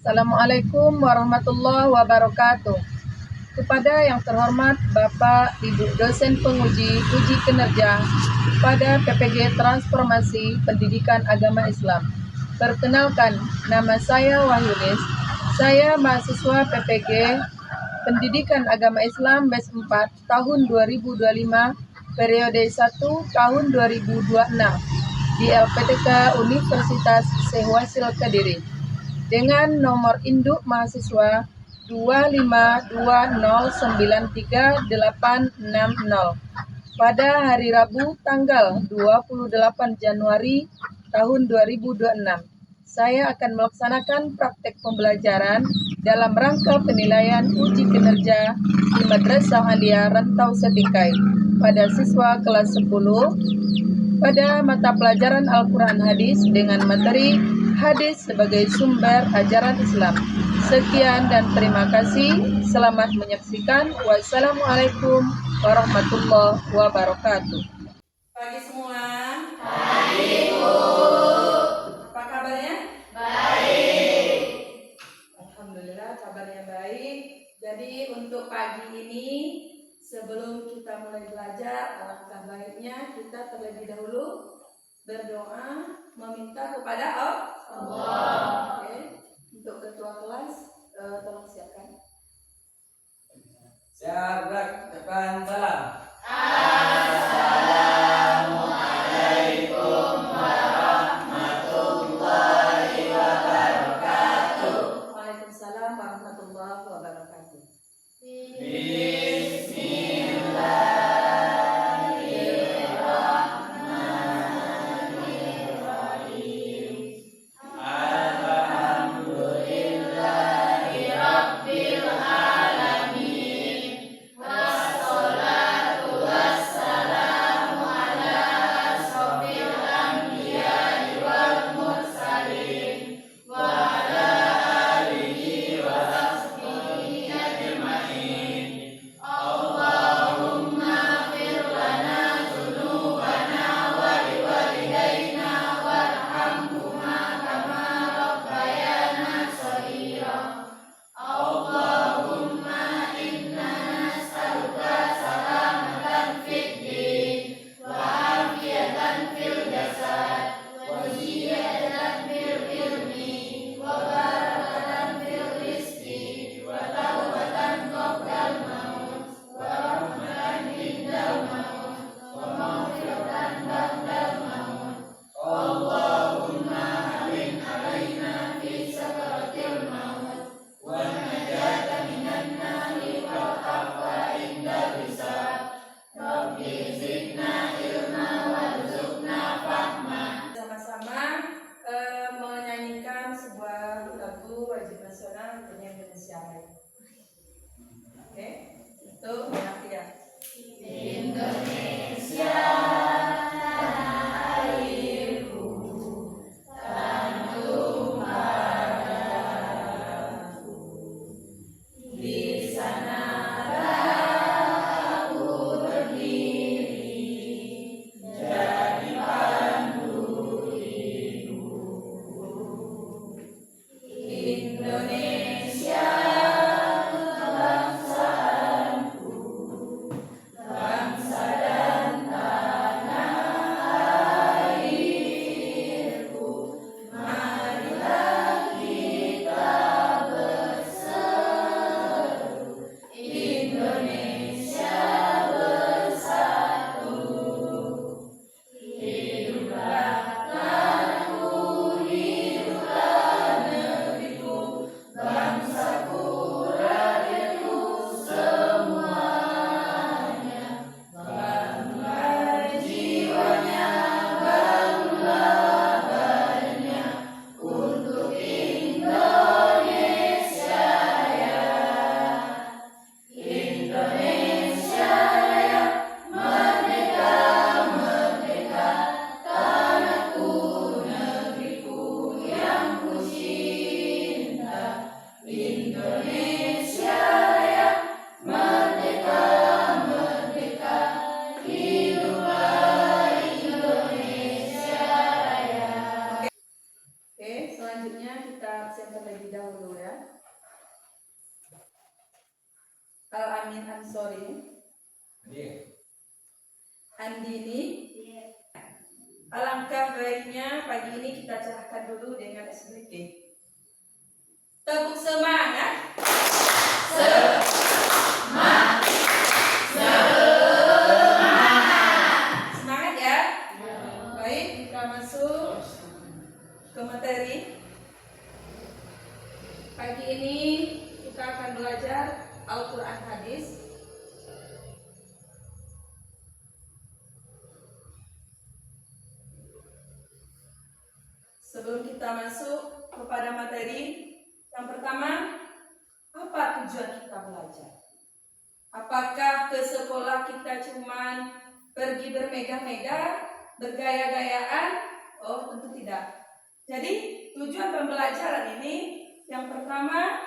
Assalamualaikum warahmatullahi wabarakatuh. Kepada yang terhormat Bapak Ibu dosen penguji uji kinerja pada PPG Transformasi Pendidikan Agama Islam. Perkenalkan, nama saya Wahyunis. Saya mahasiswa PPG Pendidikan Agama Islam BES 4 tahun 2025 periode 1 tahun 2026 di LPTK Universitas Syekh Wasil Kediri dengan nomor induk mahasiswa 252093860 pada hari Rabu tanggal 28 Januari tahun 2026. Saya akan melaksanakan praktek pembelajaran dalam rangka penilaian uji kinerja di Madrasah Aliyah Rantau Setikai pada siswa kelas 10 pada mata pelajaran Al-Quran Hadis dengan materi hadis sebagai sumber ajaran Islam. Sekian dan terima kasih. Selamat menyaksikan. Wassalamualaikum warahmatullahi wabarakatuh. Pagi semua. Pagi, Bu. Apa kabarnya? Baik. Alhamdulillah kabarnya baik. Jadi untuk pagi ini sebelum kita mulai belajar, alangkah baiknya kita terlebih dahulu berdoa meminta kepada Allah. Oke. Untuk ketua kelas tolong siapkan. Siap, depan salam. Assalamualaikum warahmatullahi wabarakatuh. Waalaikumsalam warahmatullahi wabarakatuh. Bismillahirrahmanirrahim. Alhamdulillahi rabbil alamin. Wassalatu wassalamu ala asrofil anbiya'i wal mursalin wa ala alihi wa sahbihi ajma'in. Allahumma fir lana dzunubana wa liwalidayna warhamhuma kama rabbayana shaghira. Allahumma inna nas'aluka salamatan fid din wa afiyatan fil jasad wa ziyadatan fil ilmi wa barakatan fil rizqi wa tawbatan qabla maut wa rahmatan indal maut wa maghfiratan ba'dal maut. Allahumma alin alaina fi sakaratil maut wa najata minan nari wal afwa indal hisab. Rabbi zidna ilma warzuqna fahma. Sama-sama menyanyikan sebuah lagu wajib nasional penyanyi Indonesia Raya. Oke, itu ya. Indonesia tanah airku, tanjung padaku. Di sanalah aku berdiri, jadi pandu hidupku. Indonesia bangsaanku, ini? Alangkah baiknya pagi ini kita cerahkan dulu dengan SBK. Tepuk semangat. Semangat ya. Baik, kita masuk ke materi. Pagi ini kita akan belajar Al-Quran hadis. Sebelum kita masuk kepada materi, yang pertama, apa tujuan kita belajar? Apakah ke sekolah kita cuman pergi bermegah-megah, bergaya-gayaan? Oh, tentu tidak. Jadi, tujuan pembelajaran ini yang pertama,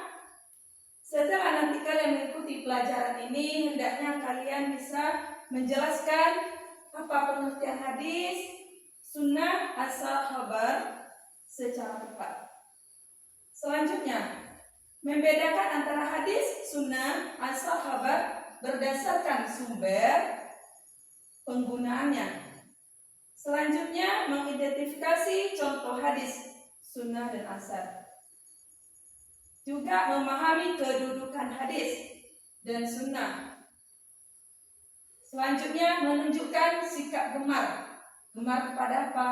setelah nanti kalian mengikuti pelajaran ini, hendaknya kalian bisa menjelaskan apa pengertian hadis, sunnah, asal khabar secara tepat. Selanjutnya, membedakan antara hadis, sunnah, asal khabar berdasarkan sumber penggunaannya. Selanjutnya, mengidentifikasi contoh hadis, sunnah, dan asar. Juga memahami kedudukan hadis dan sunnah. Selanjutnya, menunjukkan sikap gemar. Gemar kepada apa?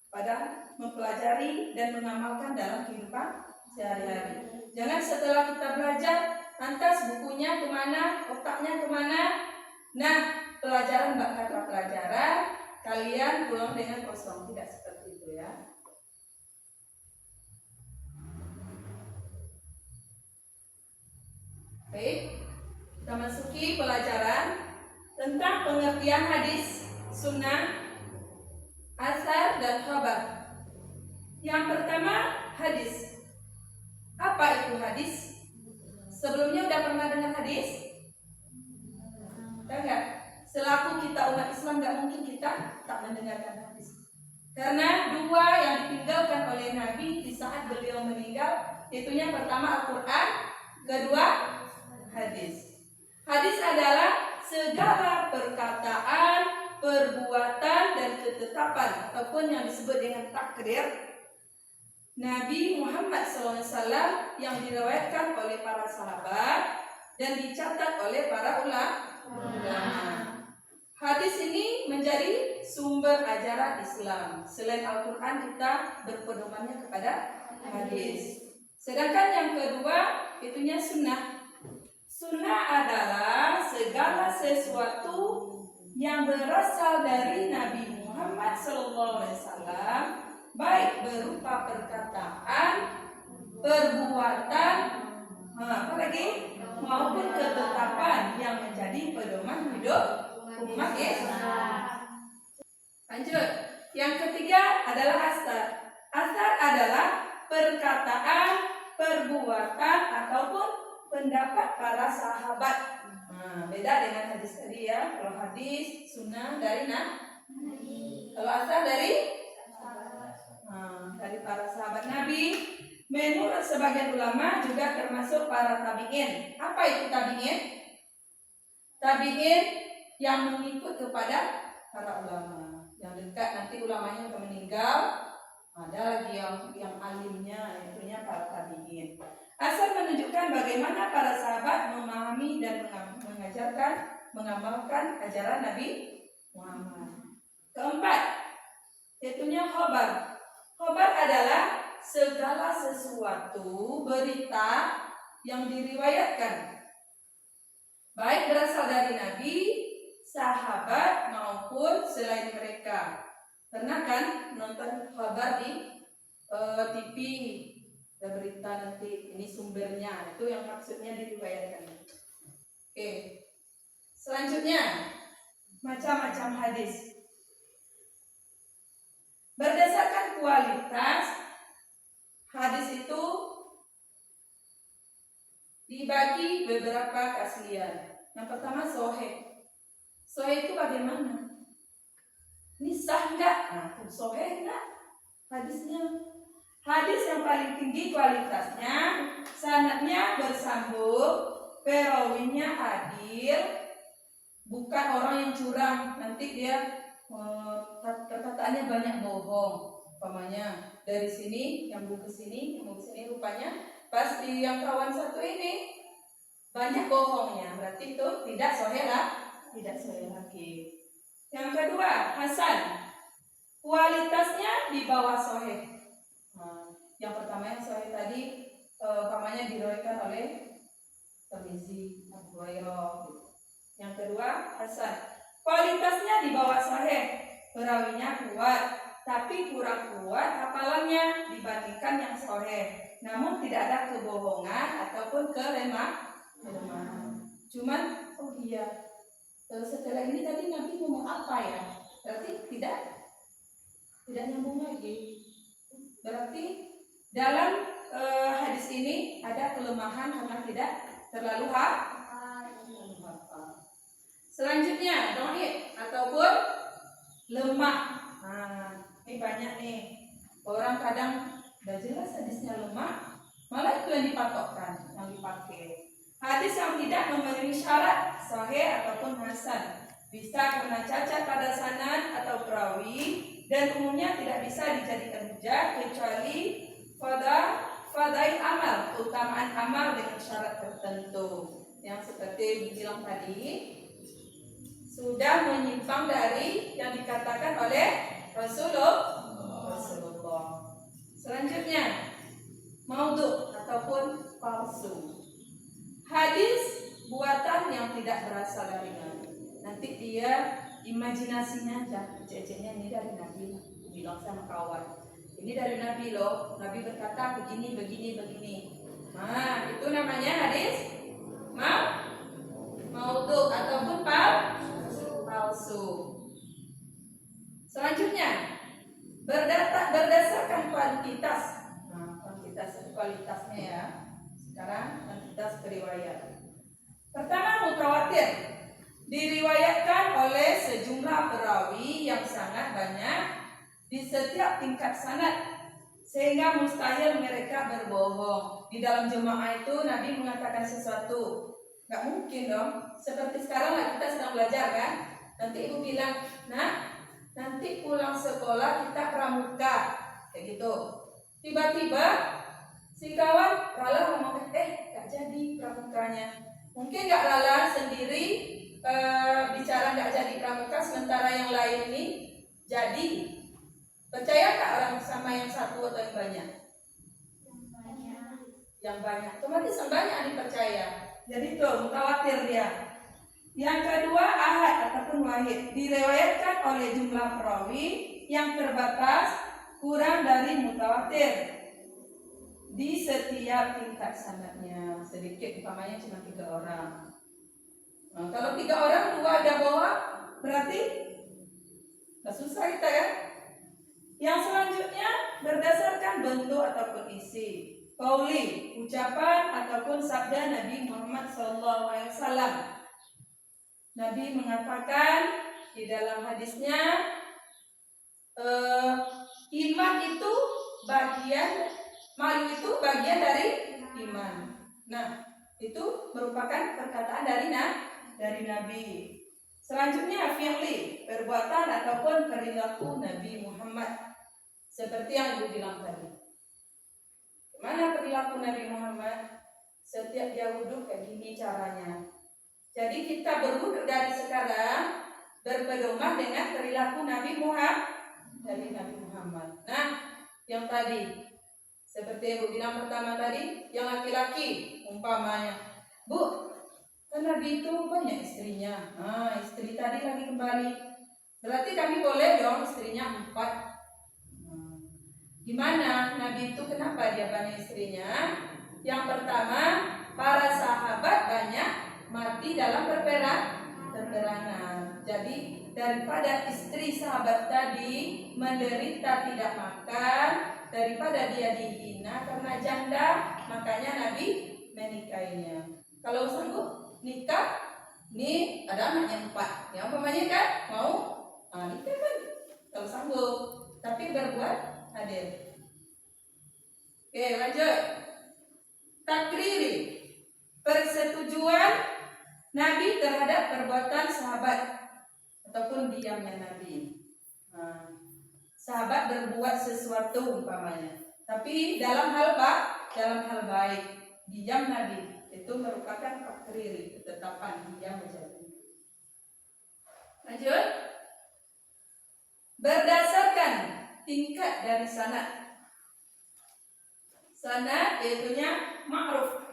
Pada mempelajari dan mengamalkan dalam kehidupan sehari-hari. Jangan setelah kita belajar, lantas bukunya kemana, otaknya kemana. Nah, pelajaran bak kata pelajaran, kalian pulang dengan kosong. Tidak seperti itu ya. Baik, kita masuki pelajaran tentang pengertian hadis, sunnah, asar, dan khabar. Yang pertama, hadis. Apa itu hadis? Sebelumnya udah pernah dengar hadis? Enggak? Selaku kita umat Islam gak mungkin kita tak mendengarkan hadis. Karena dua yang ditinggalkan oleh Nabi di saat beliau meninggal, itunya pertama Al-Quran, kedua hadis. Hadis adalah segala perkataan, perbuatan, dan ketetapan ataupun yang disebut dengan takrir Nabi Muhammad SAW yang diriwayatkan oleh para sahabat dan dicatat oleh para ulama. Hadis ini menjadi sumber ajaran Islam. Selain Al-Quran, kita berpedomannya kepada hadis. Sedangkan yang kedua, itunya sunnah. Sunnah adalah segala sesuatu yang berasal dari Nabi Muhammad SAW, baik berupa perkataan, perbuatan, apalagi maupun ketetapan yang menjadi pedoman hidup umat Islam. Lanjut, yang ketiga adalah asar. Asar adalah perkataan, perbuatan ataupun pendapat para sahabat. Beda dengan hadis tadi ya. Kalau hadis, sunnah dari Nabi. Kalau asar dari para sahabat Nabi. Menurut sebagian ulama juga termasuk para tabi'in. Apa itu tabi'in? Tabi'in yang mengikut kepada para ulama. Yang dekat nanti ulamanya akan meninggal. Ada lagi yang alimnya, itunya para tabi'in. Asal menunjukkan bagaimana para sahabat memahami dan mengajarkan, mengamalkan ajaran Nabi Muhammad. Keempat, itunya khabar. Khabar adalah segala sesuatu berita yang diriwayatkan, baik berasal dari Nabi, sahabat maupun selain mereka. Pernah kan nonton khabar di TV? Ada berita nanti ini sumbernya, itu yang maksudnya diriwayatkan. Oke. Selanjutnya, macam-macam hadis. Berdasarkan kualitas, hadis itu dibagi beberapa keaslian. Yang pertama sahih. Sahih itu bagaimana? Ini sah enggak? Nah, sahih enggak hadisnya? Hadis yang paling tinggi kualitasnya, sanadnya bersambung, perawinya adil, bukan orang yang curang. Nanti dia perkataannya banyak bohong. Umpamanya dari sini nyambung ke sini, rupanya pas di yang kawan satu ini banyak bohongnya, berarti itu tidak sahih lagi. Yang kedua, hasan. Kualitasnya di bawah sahih. Yang pertama yang sahih tadi umpamanya diriwayatkan oleh Tirmizi, Abu Hurairah. Yang kedua, hasan. Kualitasnya di bawah sahih. Perawinya kuat, tapi kurang kuat hafalannya dibandingkan yang sahih. Namun tidak ada kebohongan ataupun kelemahan. Cuman, oh iya, setelah ini tadi Nabi ngomong apa ya? Berarti tidak nyambung lagi. Berarti dalam hadis ini ada kelemahan karena tidak terlalu hafal. Selanjutnya, dhaif ataupun lemah. Ini banyak nih. Orang kadang udah jelas hadisnya lemah, malah itu yang dipatokkan, yang dipakai. Hadis yang tidak memenuhi syarat sahih ataupun hasan bisa karena cacat pada sanad atau perawi dan umumnya tidak bisa dijadikan hujah kecuali fadail amal, keutamaan amal dengan syarat tertentu. Yang seperti bilang tadi, sudah menyimpang dari yang dikatakan oleh Rasulullah. Selanjutnya, maudhu ataupun palsu. Hadis buatan yang tidak berasal dari Nabi. Nanti dia imajinasinya aja, ceceknya ini dari Nabi, bilang sama kawan. Ini dari Nabi loh, Nabi berkata begini. Nah, itu namanya hadis maudhu ataupun palsu. Selanjutnya, berdasarkan kuantitas. Kualitasnya ya. Sekarang kuantitas riwayat. Pertama, mutawatir. Diriwayatkan oleh sejumlah perawi yang sangat banyak di setiap tingkat sanad, sehingga mustahil mereka berbohong. Di dalam jemaah itu Nabi mengatakan sesuatu, nggak mungkin dong. Seperti sekarang lah kita sedang belajar kan. Nanti ibu bilang, nah nanti pulang sekolah kita pramuka, kayak gitu. Tiba-tiba si kawan Lala ngomong, gak jadi pramukanya. Mungkin gak Lala sendiri bicara gak jadi pramuka, sementara yang lain ini jadi. Percaya gak orang sama yang satu atau yang banyak? Yang banyak. Otomatis yang banyak dipercaya. Jadi itu mutawatir dia. Yang kedua, ahad ataupun wahid. Diriwayatkan oleh jumlah perawi yang terbatas kurang dari mutawatir di setiap tingkat sanadnya. Sedikit, umpamanya cuma 3 orang. Nah, kalau 3 orang 2 ada bawa, berarti gak susah kita ya. Yang selanjutnya berdasarkan bentuk ataupun isi. Qauli, ucapan ataupun sabda Nabi Muhammad SAW. Nabi mengatakan di dalam hadisnya, iman itu bagian, malu itu bagian dari iman. Nah, itu merupakan perkataan dari Nabi. Selanjutnya fi'li, perbuatan ataupun perilaku Nabi Muhammad. Seperti yang Ibu bilang tadi. Mana perilaku Nabi Muhammad? Setiap dia wudhu kayak gini caranya. Jadi kita berwudhu dari sekarang berpedoman dengan perilaku Nabi Muhammad. Nah, yang tadi seperti Ibu bilang pertama tadi, yang laki-laki umpamanya, Bu, kan Nabi itu banyak istrinya. Nah, istri tadi lagi kembali. Berarti kami boleh dong istrinya 4. Gimana Nabi itu kenapa dia banyak istrinya? Yang pertama, para sahabat banyak mati dalam peperangan. Jadi daripada istri sahabat tadi menderita tidak makan, daripada dia dihina karena janda, makanya Nabi menikahinya. Kalau sanggup nikah, nih ada anaknya 4. Yang umpamanya kan mau nikah kan kalau sanggup, tapi berbuat adil. Oke, lanjut. Takriri, persetujuan Nabi terhadap perbuatan sahabat ataupun diamnya Nabi. sahabat berbuat sesuatu umpamanya. Tapi dalam hal baik, diam Nabi itu merupakan takriri, ketetapan dia menjadi. Lanjut. Berdasarkan tingkat dari sanad. Sanad yaitunya ma'ruf.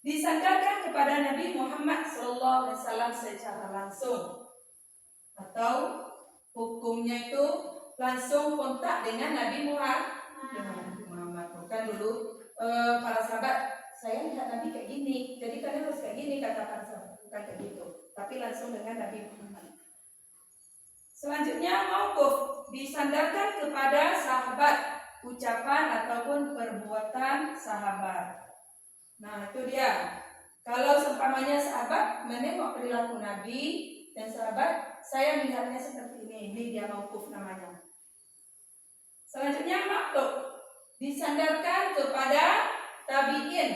Disandarkan kepada Nabi Muhammad SAW secara langsung. Atau hukumnya itu langsung kontak dengan Nabi Muhammad. Bukan dulu para sahabat, saya lihat Nabi kayak gini, jadi kalian harus kayak gini, kata para sahabat. Bukan kayak gitu, tapi langsung dengan Nabi Muhammad. Selanjutnya mauquf, disandarkan kepada sahabat, ucapan ataupun perbuatan sahabat. Nah itu dia. Kalau seumpamanya sahabat menengok perilaku Nabi dan sahabat, saya melihatnya seperti ini dia mauquf namanya. Selanjutnya maqtuf, disandarkan kepada tabi'in,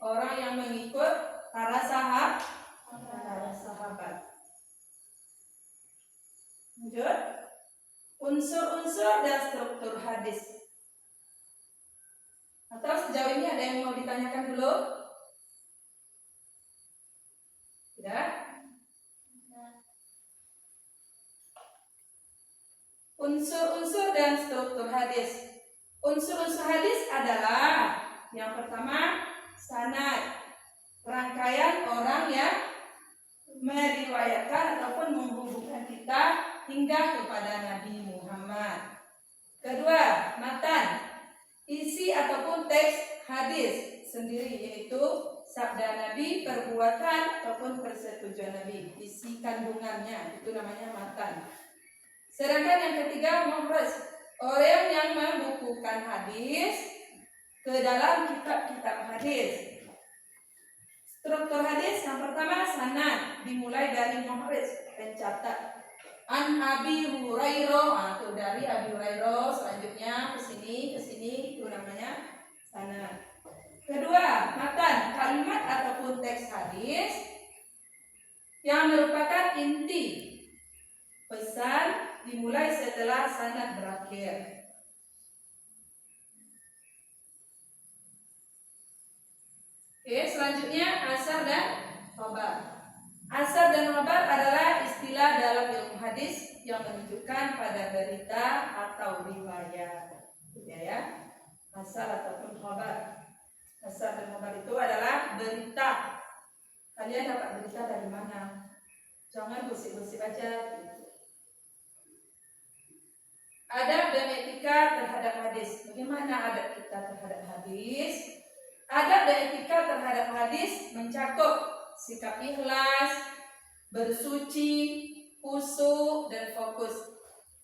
orang yang mengikut para sahabat. Lanjut. Unsur-unsur dan struktur hadis. Atau sejauh ini ada yang mau ditanyakan dulu? Tidak? Unsur-unsur dan struktur hadis. Unsur-unsur hadis adalah yang pertama sanad, rangkaian orang yang meriwayatkan ataupun menghubungkan kita hingga kepada Nabi Muhammad. Kedua, matan, isi ataupun teks hadis sendiri, yaitu sabda Nabi, perbuatan ataupun persetujuan Nabi, isi kandungannya, itu namanya matan. Sedangkan yang ketiga, muhraz, orang yang membukukan hadis ke dalam kitab-kitab hadis. Struktur hadis yang pertama sanad, dimulai dari muhraz, pencatat. An Abi Hurairah, itu dari Abi Hurairah, selanjutnya ke sini, itu namanya sanad. Kedua, matan, kalimat ataupun teks hadis yang merupakan inti pesan, dimulai setelah sanad berakhir. Oke, selanjutnya asar dan khabar. Asar dan khabar adalah istilah dalam ilmu hadis yang menunjukkan pada berita atau riwayat. Ya. Asar ataupun khabar. Asar dan khabar itu adalah berita. Kalian dapat berita dari mana? Jangan gosip-gosip aja. Adab dan etika terhadap hadis. Bagaimana adab kita terhadap hadis? Adab dan etika terhadap hadis mencakup sikap ikhlas, bersuci, khusyuk dan fokus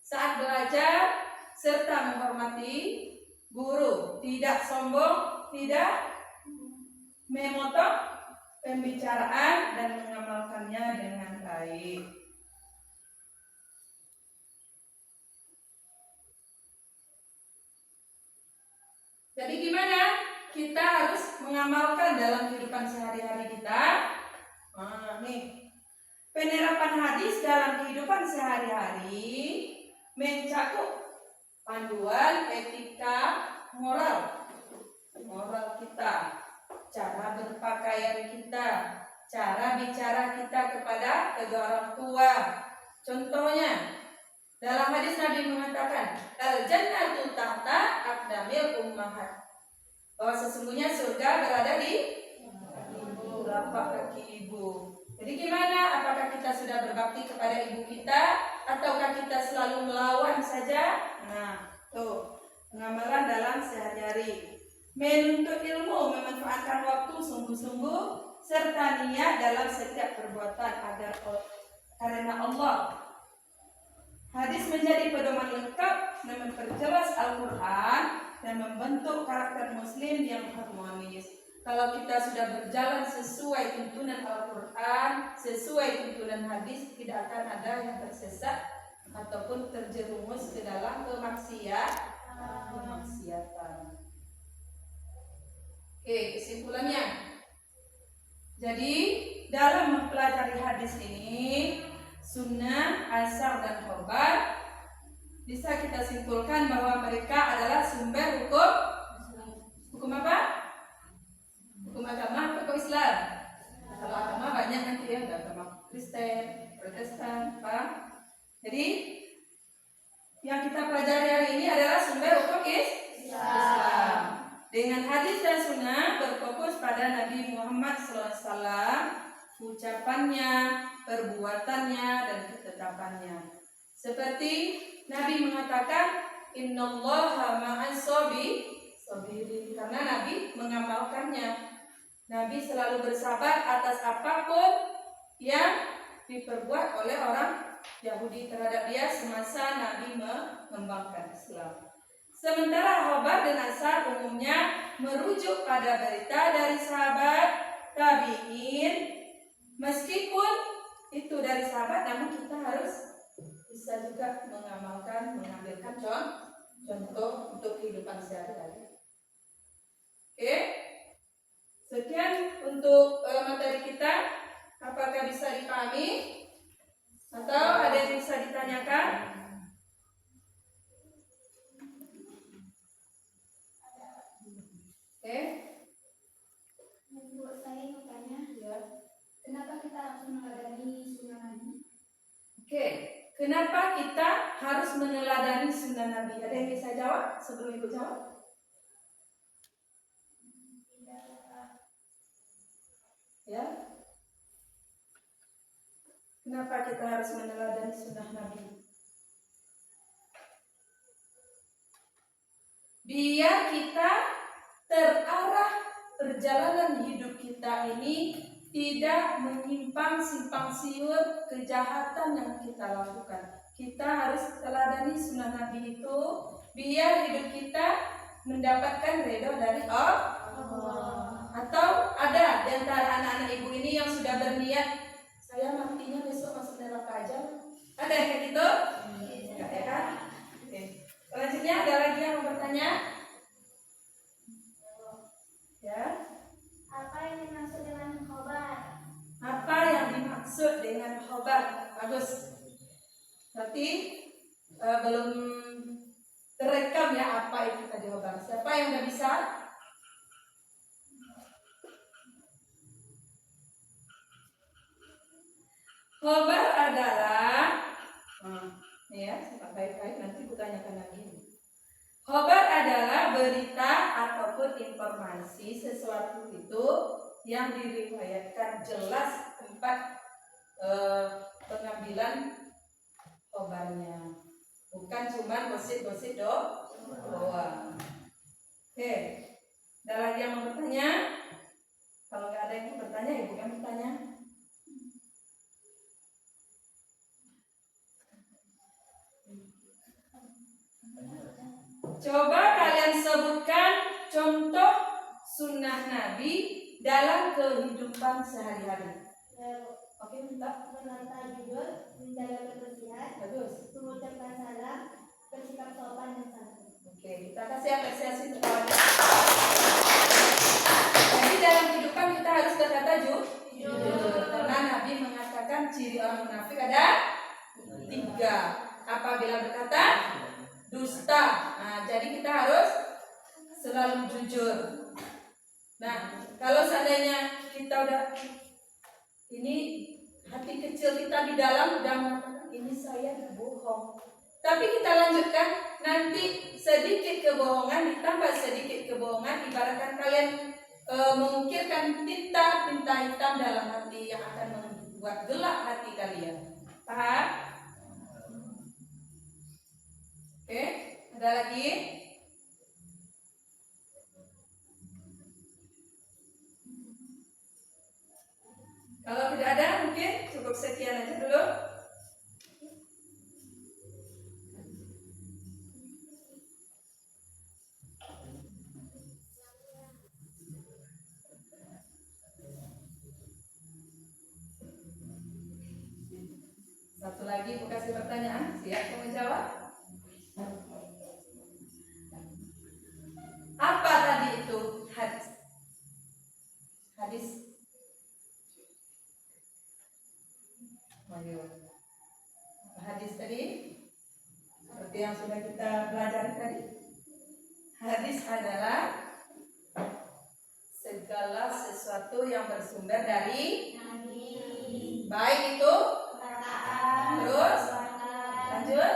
saat belajar, serta menghormati guru, tidak sombong, tidak memotong pembicaraan dan mengamalkannya dengan baik. Jadi gimana kita harus mengamalkan dalam kehidupan sehari-hari kita? Nih, penerapan hadis dalam kehidupan sehari-hari mencakup panduan etika moral kita, cara berpakaian kita, cara bicara kita kepada kedua orang tua. Contohnya, dalam hadis Nabi mengatakan, al-jannatu tahta aqdamil ummahat, bahwa sesungguhnya surga berada di telapak kaki ibu. Jadi gimana? Apakah kita sudah berbakti kepada ibu kita, ataukah kita selalu melawan saja? Nah, tuh pengamalan dalam sehari-hari. Menuntut ilmu, memanfaatkan waktu sungguh-sungguh, serta niat dalam setiap perbuatan agar karena Allah. Hadis menjadi pedoman lengkap dan memperjelas Al-Quran dan membentuk karakter Muslim yang harmonis. Kalau kita sudah berjalan sesuai tuntunan Al-Quran, sesuai tuntunan hadis, tidak akan ada yang tersesat ataupun terjerumus ke dalam kemaksiatan. Oke, kesimpulannya. Jadi, dalam mempelajari hadis ini, sunnah, asar, dan khabar bisa kita simpulkan bahwa mereka adalah sumber hukum apa? Hukum agama atau Islam? Kalau agama banyak nanti ya, ada agama Kristen, Protestan, apa? Jadi yang kita pelajari hari ini adalah sumber hukum Islam. Dengan hadis dan sunnah berfokus pada Nabi Muhammad SAW, ucapannya, perbuatannya, dan ketetapannya. Seperti Nabi mengatakan, Innallaha ma'as sabirin, karena Nabi mengamalkannya. Nabi selalu bersabar atas apapun yang diperbuat oleh orang Yahudi terhadap dia semasa Nabi mengembangkan Islam. Sementara khobar dan asar umumnya merujuk pada berita dari sahabat tabi'in. Meskipun itu dari sahabat, namun kita harus bisa juga mengamalkan, mengambilkan contoh untuk kehidupan sehari-hari. Oke, sekian untuk materi kita. Apakah bisa dipahami atau ada yang bisa ditanyakan? Oke. Untuk saya mau tanya, Ya. kenapa kita harus meneladani sunnah Nabi? Oke. Kenapa kita harus meneladani sunnah Nabi? Ada yang bisa jawab sebelum Ibu jawab? Ya. Kenapa kita harus meneladani sunnah Nabi? Biar kita terarah perjalanan hidup kita ini tidak menyimpang simpang siur kejahatan yang kita lakukan. Kita harus teladani sunnah Nabi itu biar hidup kita mendapatkan ridho dari Allah. Atau ada di antara anak-anak ibu ini yang sudah berniat, saya matinya besok masuk neraka aja. Ada yang kayak gitu? Enggak ya kan? Oke. Selanjutnya ada lagi yang mau bertanya? Ya. Apa yang dimaksud dengan khobar? Apa yang dimaksud dengan khobar? Bagus. Berarti belum terekam ya apa itu tadi khobar. Siapa yang udah bisa? Khobar adalah nih ya, siapa baik-baik nanti aku tanyakan lagi. Khobar adalah berita ataupun informasi sesuatu itu yang diriwayatkan, jelas tempat pengambilan khobarnya, bukan cuma gosip-gosip doang. Oke, ada lagi yang mau bertanya? Kalau nggak ada yang mau bertanya, ibu yang bertanya. Coba kalian sebutkan contoh sunnah Nabi dalam kehidupan sehari-hari. Oke, minta. Menata judul, menjaga kebersihan, Bagus. mengucapkan salam, bersikap sopan dan santun. Oke, kita kasih apresiasi untuk kawan. Jadi dalam kehidupan kita harus berkata jujur. Karena Nabi mengatakan ciri orang munafik ada 3. Apabila berkata dusta. Nah, jadi kita harus selalu jujur. Nah, kalau seandainya kita udah ini hati kecil kita di dalam udah mengatakan ini saya bohong. Tapi kita lanjutkan, nanti sedikit kebohongan ditambah sedikit kebohongan, ibaratkan kalian mengukirkan tinta hitam dalam hati yang akan membuat gelap hati kalian. Paham? Oke, ada lagi? Kalau tidak ada, mungkin cukup sekian aja dulu. Satu lagi, aku kasih pertanyaan. Siap kamu jawab? Apa tadi itu hadis? Hadis. Ayo. Apa hadis tadi? Seperti seperti yang sudah kita pelajari tadi. Hadis adalah segala sesuatu yang bersumber dari baik itu terus lanjut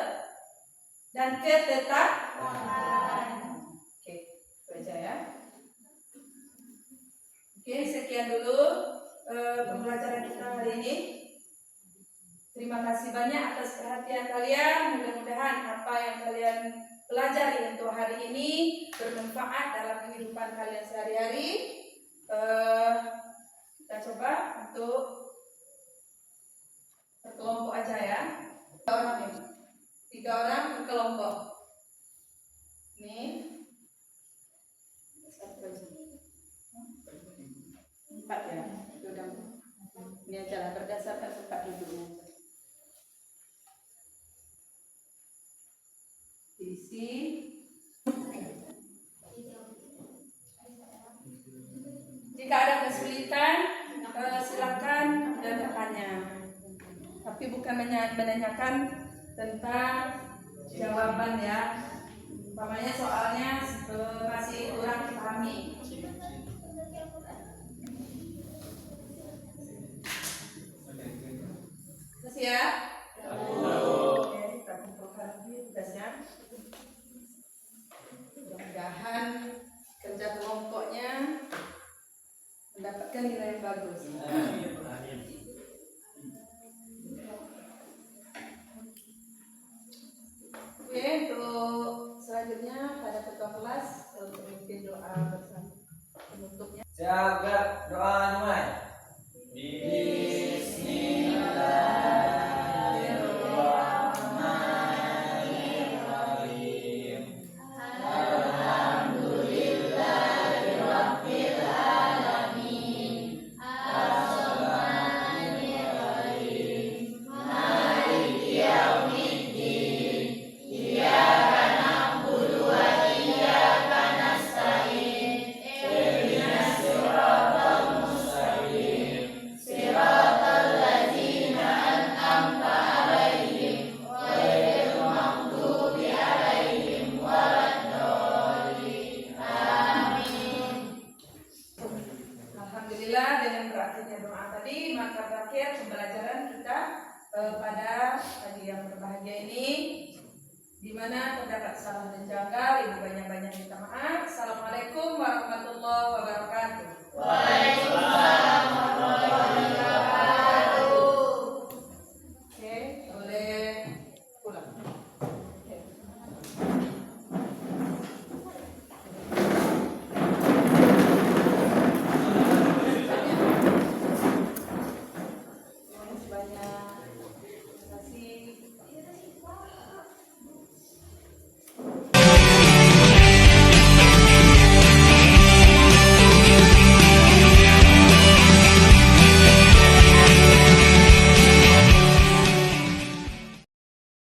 dan ketetapan. Oke, itu aja ya. Oke, sekian dulu pembelajaran kita hari ini. Terima kasih banyak atas perhatian kalian. Mudah-mudahan apa yang kalian pelajari untuk hari ini bermanfaat dalam kehidupan kalian sehari-hari. Kita coba untuk berkelompok aja ya. 3 orang nih. 3 orang berkelompok. Nih. Satu aja. 4 ya. Sudah. Ini aja berdasarkan tempat duduk. Isi. Jika ada kesulitan, silakan dan bertanya. Tapi bukan menanyakan tentang jawaban ya. Umpamanya soalnya masih kurang dipahami. Terus ya. Oke, kita kumpulkan lagi tugasnya. Mudah-mudahan kerja kelompoknya mendapatkan nilai yang bagus. Oke, untuk selanjutnya pada ketua kelas untuk memimpin doa bersama penutupnya. Siap, gerak. Doa dimulai. Alhamdulillah, dengan berakhirnya doa tadi maka berakhir pembelajaran kita pada pagi yang berbahagia ini, di mana terdapat salah dan janggal. Ibu banyak-banyak minta maaf. Assalamualaikum warahmatullahi wabarakatuh. Waalaikumsalam.